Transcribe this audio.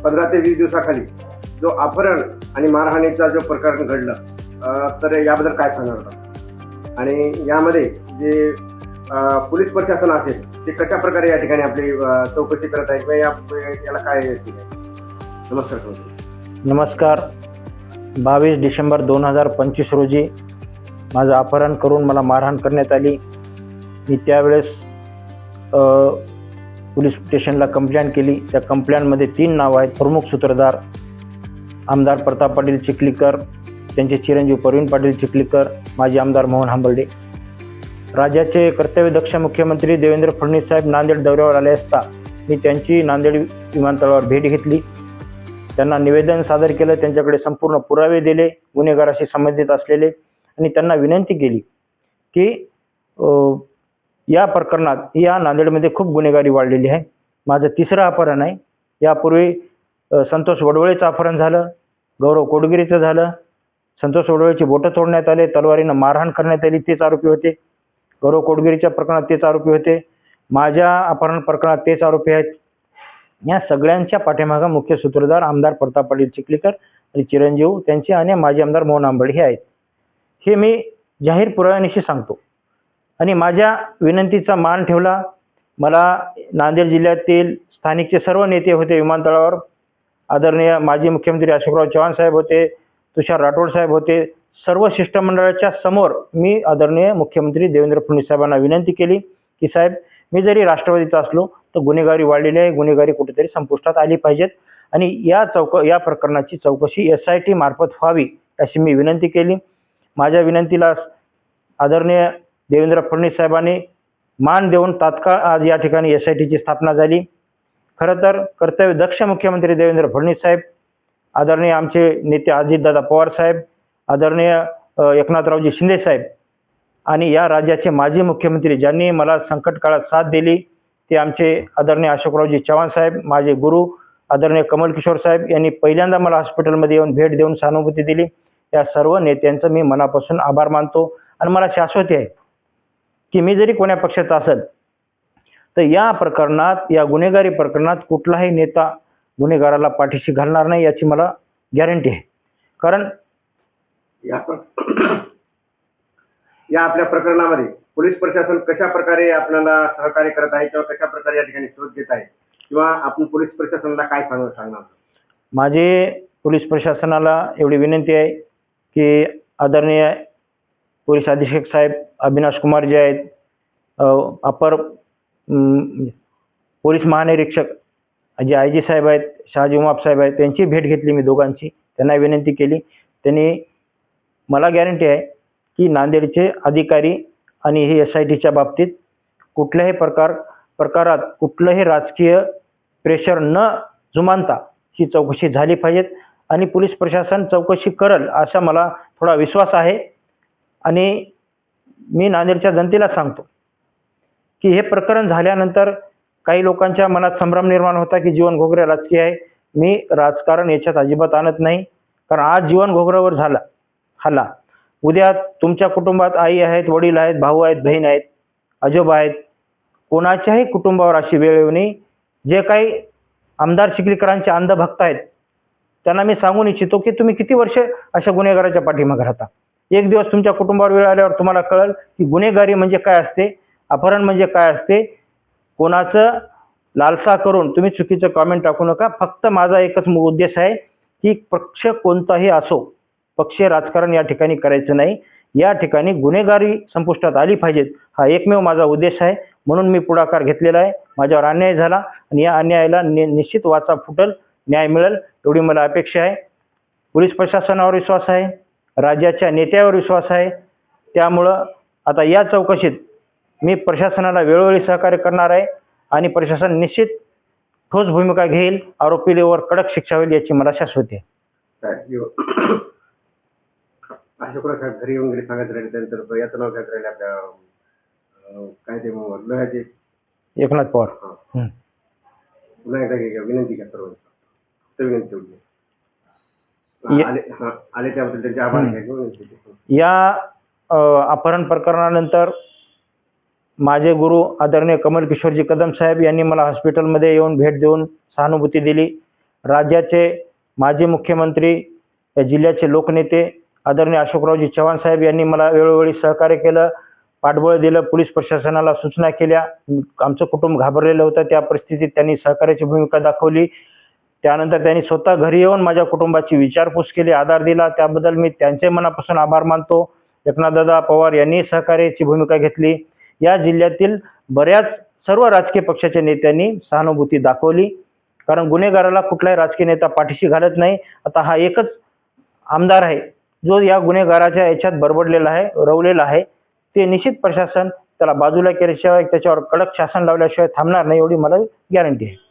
15 ते 20 दिवसाखाली जो अपहरण आणि मारहाणीचा जो प्रकरण घडला, तर याबद्दल काय सांगणार होता? आणि यामध्ये जे पोलीस प्रशासन असेल ते कशा प्रकारे या ठिकाणी आपली चौकशी करत आहे किंवा याला काय नमस्कार करतो. नमस्कार. 22 डिसेंबर 2025 रोजी माझं अपहरण करून मला मारहाण करण्यात आली. मी त्यावेळेस पोलीस स्टेशनला कंप्लेंट केली. त्या कंप्लेंटमध्ये 3 नावं आहेत. प्रमुख सूत्रधार आमदार प्रताप पाटील चिखलीकर, त्यांचे चिरंजीव प्रवीण पाटील चिखलीकर, माजी आमदार मोहन हंबर्डे. राज्याचे कर्तव्यदक्ष मुख्यमंत्री देवेंद्र फडणवीस साहेब नांदेड दौऱ्यावर आले असता मी त्यांची नांदेड विमानतळावर भेट घेतली. त्यांना निवेदन सादर केलं, त्यांच्याकडे संपूर्ण पुरावे दिले गुन्हेगाराशी संबंधित असलेले, आणि त्यांना विनंती केली की या प्रकरणात या नांदेडमध्ये खूप गुन्हेगारी वाढलेली आहे. माझं 3रं अपहरण आहे. यापूर्वी संतोष वडवळेचं अपहरण झालं, गौरव कोडगिरीचं झालं. संतोष वडवळेची बोटं तोडण्यात आले, तलवारीनं मारहाण करण्यात आली, तेच आरोपी होते. गौरव कोडगिरीच्या प्रकरणात तेच आरोपी होते. माझ्या अपहरण प्रकरणात तेच आरोपी आहेत. या सगळ्यांच्या पाठीमागं मुख्य सूत्रधार आमदार प्रताप पाटील चिखलीकर आणि चिरंजीव त्यांचे आणि माजी आमदार मोहन हंबर्डे हे आहेत. हे मी जाहीर पुराव्यानिशी सांगतो. आणि माझ्या विनंतीचा मान ठेवला. मला नांदेड जिल्ह्यातील स्थानिकचे सर्व नेते होते विमानतळावर. आदरणीय माजी मुख्यमंत्री अशोकराव चव्हाण साहेब होते, तुषार राठोड साहेब होते. सर्व शिष्टमंडळाच्या समोर मी आदरणीय मुख्यमंत्री देवेंद्र फडणवीस साहेबांना विनंती केली की साहेब, मी जरी राष्ट्रवादीचा असलो तर गुन्हेगारी वाढलेली आहे, गुन्हेगारी कुठेतरी संपुष्टात आली पाहिजेत आणि या प्रकरणाची चौकशी SIT मार्फत व्हावी अशी मी विनंती केली. माझ्या विनंतीला आदरणीय देवेंद्र फडणवीस साहेबांनी मान देऊन तात्काळ आज या ठिकाणी SITची स्थापना झाली. खरं तर कर्तव्यदक्ष मुख्यमंत्री देवेंद्र फडणवीस साहेब, आदरणीय आमचे नेते अजितदादा पवार साहेब, आदरणीय एकनाथरावजी शिंदे साहेब आणि या राज्याचे माजी मुख्यमंत्री ज्यांनी मला संकट काळात साथ दिली ते आमचे आदरणीय अशोकरावजी चव्हाण साहेब, माझे गुरु आदरणीय कमल किशोर साहेब यांनी पहिल्यांदा मला हॉस्पिटलमध्ये येऊन भेट देऊन सहानुभूती दिली. या सर्व नेत्यांचं मी मनापासून आभार मानतो. आणि मला शाश्वती आहे की मी जरी कोण्या पक्षाचा असेल तर या प्रकरणात, या गुन्हेगारी प्रकरणात कुठलाही नेता गुन्हेगाराला पाठीशी घालणार नाही याची मला गॅरंटी आहे. कारण या आपल्या प्रकरणामध्ये पोलीस प्रशासन कशा प्रकारे आपल्याला सहकार्य करत आहे किंवा कशा प्रकारे या ठिकाणी शोध घेत आहे किंवा आपण पोलीस प्रशासनाला काय सांगणार? माझे पोलीस प्रशासनाला एवढी विनंती आहे की आदरणीय पोलीस अधीक्षक साहेब अविनाश कुमार जे आहेत, अपर पोलीस महानिरीक्षक जे IG साहेब आहेत, शहाजी उमाप साहेब आहेत, त्यांची भेट घेतली मी दोघांची. त्यांना विनंती केली. त्यांनी मला गॅरंटी आहे की नांदेडचे अधिकारी आणि हे SITच्या बाबतीत कुठल्याही प्रकारात कुठलंही राजकीय प्रेशर न जुमानता ही चौकशी झाली पाहिजेत आणि पोलीस प्रशासन चौकशी करेल असा मला थोडा विश्वास आहे. आणि मी नांदेडच्या जनतेला सांगतो की हे प्रकरण झाल्यानंतर काही लोकांच्या मनात संभ्रम निर्माण होता की जीवन घोगरे राजकीय आहे. मी राजकारण याच्यात अजिबात आणत नाही. कारण आज जीवन घोगरेवर हल्ला, उद्या तुमच्या कुटुंबात आई आहेत, वडील आहेत, भाऊ आहेत, बहीण आहेत, आजोबा आहेत. कोणाच्याही कुटुंबावर अशी वेळ येऊ नये. जे काही आमदार चिखलीकरांचे अंधभक्त आहेत त्यांना मी सांगून इच्छितो की तुम्ही किती वर्ष अशा गुन्हेगाराच्या पाठीमागे राहता. एक दिवस तुमच्या कुटुंबावर वेळ आल्यावर तुम्हाला कळेल की गुन्हेगारी म्हणजे काय असते, अपहरण म्हणजे काय असते. कोणाचं लालसा करून तुम्ही चुकीचं कॉमेंट टाकू नका. फक्त माझा एकच उद्देश आहे की पक्ष कोणताही असो, पक्षीय राजकारण या ठिकाणी करायचं नाही. या ठिकाणी गुन्हेगारी संपुष्टात आली पाहिजेत हा एकमेव माझा उद्देश आहे. म्हणून मी पुढाकार घेतलेला आहे. माझ्यावर अन्याय झाला आणि या अन्यायाला निश्चित वाचा फुटेल, न्याय मिळेल एवढी मला अपेक्षा आहे. पोलीस प्रशासनावर विश्वास आहे, राज्याच्या नेत्यावर विश्वास आहे. त्यामुळं आता या चौकशीत मी प्रशासनाला वेळोवेळी सहकार्य करणार आहे आणि प्रशासन निश्चित ठोस भूमिका घेईल. आरोपीवर कडक शिक्षा होईल याची मला शाश्वती आहे. अशोकराव साहेब घरी येऊन गेले सांगत राहिले, त्यानंतर याचं नाव घेत राहिले आपल्या काय ते लोह्याचे एकनाथ पवार. पुन्हा एकदा विनंती घ्या सर्वांची विनंती ठेवली. आले त्याबद्दल त्यांचे आभार. या अपहरण प्रकरणानंतर माझे गुरु आदरणीय कमल किशोरजी कदम साहेब यांनी मला हॉस्पिटलमध्ये येऊन भेट देऊन सहानुभूती दिली. राज्याचे माजी मुख्यमंत्री, या जिल्ह्याचे लोकनेते आदरणीय अशोकरावजी चव्हाण साहेब यांनी मला वेळोवेळी सहकार्य केलं, पाठबळ दिलं, पोलीस प्रशासनाला सूचना केल्या. आमचं कुटुंब घाबरलेलं होतं, त्या परिस्थितीत त्यांनी सहकार्याची भूमिका दाखवली. त्यानंतर त्यांनी स्वतः घरी येऊन माझ्या कुटुंबाची विचारपूस केली, आधार दिला. त्याबद्दल मी त्यांचे मनापासून आभार मानतो. एकनाथदादा पवार यांनी सहकार्याची भूमिका घेतली. या जिल्ह्यातील बऱ्याच सर्व राजकीय पक्षाच्या नेत्यांनी सहानुभूती दाखवली, कारण गुन्हेगाराला कुठलाही राजकीय नेता पाठीशी घालत नाही. आता हा एकच आमदार आहे जो या गुन्हेगाराच्या याच्यात बरबडलेला आहे, रवलेला आहे. ते निश्चित प्रशासन त्याला बाजूला केल्याशिवाय, त्याच्यावर कडक शासन लावल्याशिवाय थांबणार नाही, एवढी मला गॅरंटी आहे.